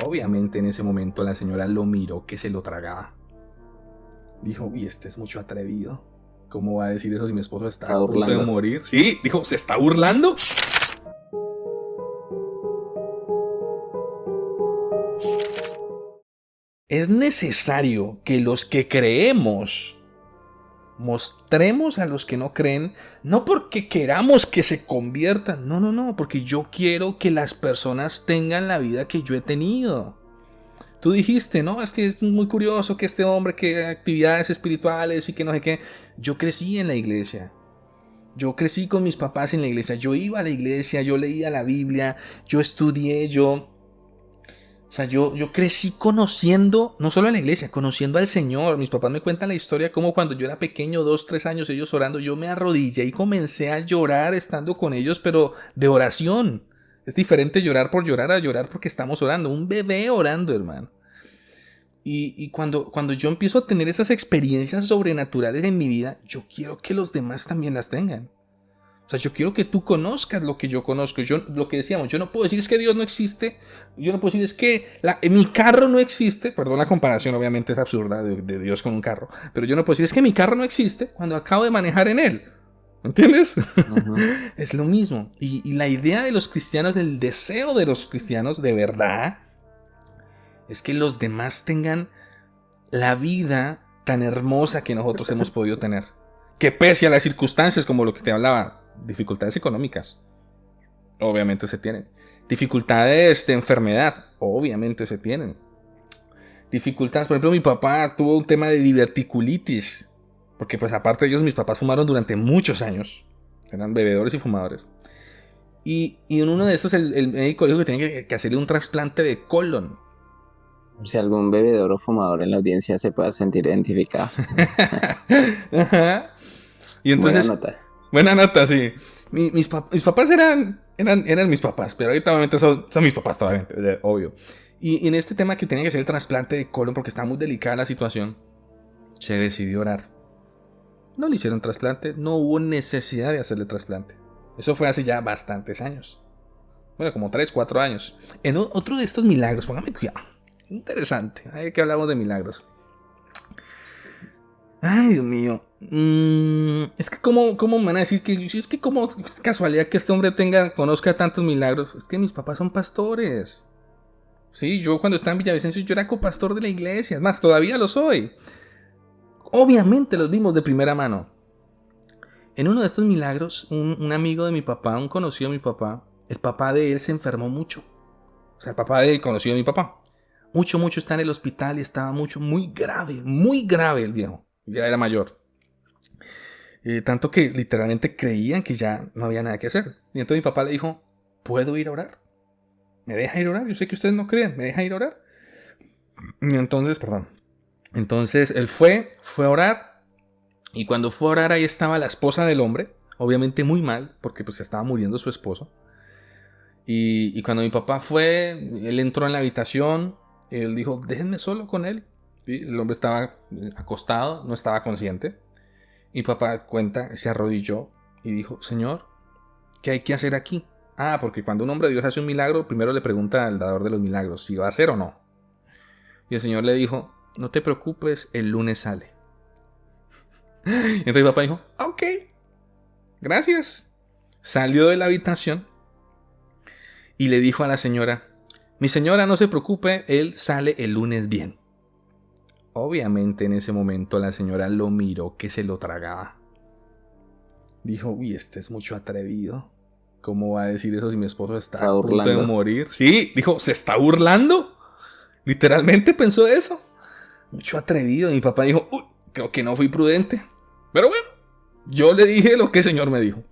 Obviamente en ese momento la señora lo miró que se lo tragaba. Dijo, uy, este es mucho atrevido. ¿Cómo va a decir eso si mi esposo está Está a punto de burlando. morir? Sí, dijo, ¿se está burlando? Es necesario que los que creemos mostremos a los que no creen, no porque queramos que se conviertan, no, porque yo quiero que las personas tengan la vida que yo he tenido. Tú dijiste, no, es que es muy curioso que este hombre, que actividades espirituales y que no sé qué. Yo crecí en la iglesia. Yo crecí con mis papás en la iglesia. Yo iba a la iglesia, yo leía la Biblia, yo estudié, yo crecí conociendo, no solo en la iglesia, conociendo al Señor. Mis papás me cuentan la historia como cuando yo era pequeño, 2, 3 años, ellos orando, yo me arrodillé y comencé a llorar estando con ellos, pero de oración. Es diferente llorar por llorar a llorar porque estamos orando. Un bebé orando, hermano. Y cuando yo empiezo a tener esas experiencias sobrenaturales en mi vida, yo quiero que los demás también las tengan. O sea, yo quiero que tú conozcas lo que yo conozco. Lo que decíamos, yo no puedo decir es que Dios no existe. Yo no puedo decir es que mi carro no existe. Perdón, la comparación obviamente es absurda de Dios con un carro. Pero yo no puedo decir es que mi carro no existe cuando acabo de manejar en él. ¿Entiendes? Ujú. Es lo mismo. Y la idea de los cristianos, el deseo de los cristianos de verdad, es que los demás tengan la vida tan hermosa que nosotros hemos podido tener. Que pese a las circunstancias, como lo que te hablaba, dificultades económicas, obviamente se tienen. Dificultades de enfermedad, obviamente se tienen. Dificultades, por ejemplo, mi papá tuvo un tema de diverticulitis, porque pues aparte de ellos, mis papás fumaron durante muchos años. Eran bebedores y fumadores. Y en uno de estos, el médico dijo que tenía que hacerle un trasplante de colon. Si algún bebedor o fumador en la audiencia se pueda sentir identificado. Ajá. Y Buena entonces, nota. buena nota, sí. Mis papás eran mis papás, pero ahorita obviamente son mis papás todavía, obvio. Y en este tema que tenía que hacer el trasplante de colon porque estaba muy delicada la situación, se decidió orar. No le hicieron trasplante, no hubo necesidad de hacerle trasplante. Eso fue hace ya bastantes años. Bueno, como 3, 4 años. En otro de estos milagros, póngame cuidado. Interesante, ahí que hablamos de milagros. Ay, Dios mío. Es que cómo me van a decir que es que como es casualidad que este hombre conozca tantos milagros. Es que mis papás son pastores. Sí, yo cuando estaba en Villavicencio yo era copastor de la iglesia. Es más, todavía lo soy. Obviamente los vimos de primera mano. En uno de estos milagros, un amigo de mi papá, un conocido de mi papá, el papá de él se enfermó mucho. O sea, el papá de él conocido de mi papá. Mucho está en el hospital y estaba muy grave el viejo. Ya era mayor. Tanto que literalmente creían que ya no había nada que hacer. Y entonces mi papá le dijo, ¿puedo ir a orar? ¿Me deja ir a orar? Yo sé que ustedes no creen, ¿me deja ir a orar? Y entonces, perdón. Entonces él fue a orar. Y cuando fue a orar ahí estaba la esposa del hombre. Obviamente muy mal, porque pues estaba muriendo su esposo. Y cuando mi papá fue, él entró en la habitación. Él dijo, déjenme solo con él. Y el hombre estaba acostado, no estaba consciente. Y papá cuenta, se arrodilló y dijo, Señor, ¿qué hay que hacer aquí? Ah, porque cuando un hombre de Dios hace un milagro, primero le pregunta al dador de los milagros si va a hacer o no. Y el Señor le dijo, no te preocupes, el lunes sale. Y entonces papá dijo, ok, gracias. Salió de la habitación y le dijo a la señora, mi señora, no se preocupe, él sale el lunes bien. Obviamente en ese momento la señora lo miró que se lo tragaba. Dijo, uy, este es mucho atrevido. ¿Cómo va a decir eso si mi esposo está Está a punto de burlando. morir? Sí, dijo, ¿se está burlando? Literalmente pensó eso. Mucho atrevido. Y mi papá dijo, uy, creo que no fui prudente. Pero bueno, yo le dije lo que el señor me dijo.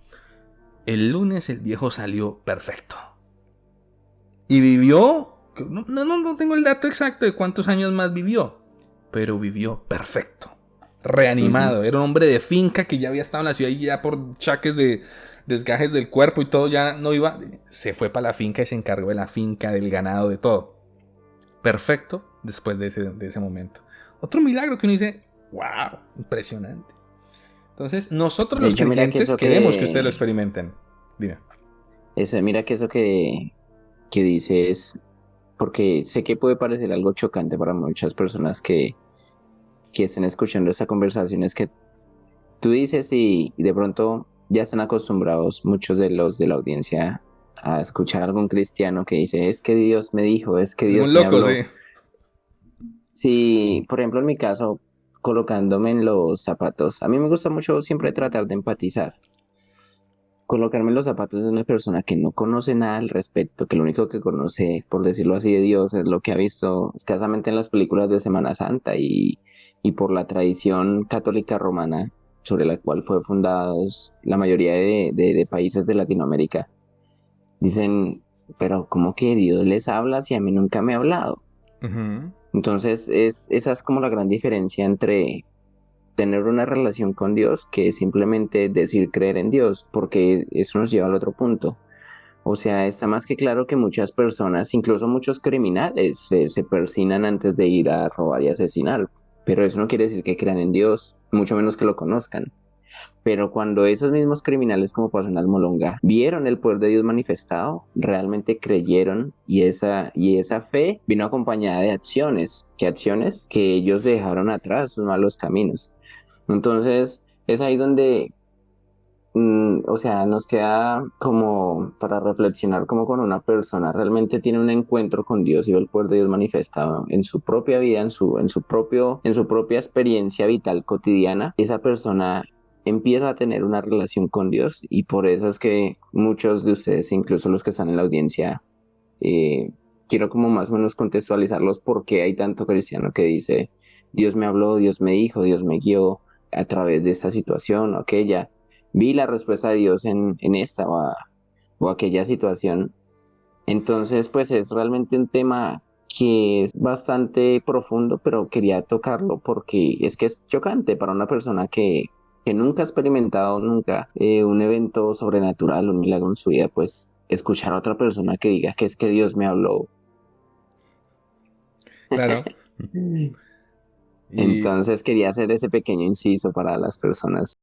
El lunes el viejo salió perfecto. Y vivió, no tengo el dato exacto de cuántos años más vivió, pero vivió perfecto. Ujú. Reanimado. Era un hombre de finca que ya había estado en la ciudad y ya por chaques de desgajes del cuerpo y todo ya no iba. Se fue para la finca y se encargó de la finca, del ganado, de todo. Perfecto después de ese momento. Otro milagro que uno dice, wow, impresionante. Entonces, nosotros De los hecho, mira que creyentes queremos que ustedes lo experimenten. Dime. mira que eso que dices porque sé que puede parecer algo chocante para muchas personas que estén escuchando esta conversación, es que tú dices y de pronto ya están acostumbrados muchos de los de la audiencia a escuchar a algún cristiano que dice, es que Dios me dijo, es que Algún Dios me loco, sí. habló. Si, por ejemplo, en mi caso, colocándome en los zapatos, a mí me gusta mucho siempre tratar de empatizar. Colocarme en los zapatos de una persona que no conoce nada al respecto, que lo único que conoce, por decirlo así, de Dios es lo que ha visto escasamente en las películas de Semana Santa y por la tradición católica romana sobre la cual fue fundados la mayoría de países de Latinoamérica. Dicen, pero ¿cómo que Dios les habla si a mí nunca me ha hablado? Ujú. Entonces, esa es como la gran diferencia entre tener una relación con Dios que simplemente decir creer en Dios, porque eso nos lleva al otro punto. O sea, está más que claro que muchas personas, incluso muchos criminales, se persignan antes de ir a robar y asesinar, pero eso no quiere decir que crean en Dios, mucho menos que lo conozcan. Pero cuando esos mismos criminales, como pasó en Almolonga, vieron el poder de Dios manifestado, realmente creyeron y esa fe vino acompañada de acciones. ¿Qué acciones? Que ellos dejaron atrás sus malos caminos. Entonces, es ahí donde, o sea, nos queda como para reflexionar como con una persona realmente tiene un encuentro con Dios y ve el poder de Dios manifestado en su propia vida, en su propia experiencia vital cotidiana. Esa persona empieza a tener una relación con Dios y por eso es que muchos de ustedes, incluso los que están en la audiencia, eh, quiero como más o menos contextualizarlos porque hay tanto cristiano que dice, Dios me habló, Dios me dijo, Dios me guió a través de esta situación o aquella. Vi la respuesta de Dios en esta o aquella situación. Entonces, pues es realmente un tema que es bastante profundo, pero quería tocarlo porque es que es chocante para una persona que nunca ha experimentado nunca un evento sobrenatural, un milagro en su vida, pues escuchar a otra persona que diga que es que Dios me habló. Claro. Y Entonces quería hacer ese pequeño inciso para las personas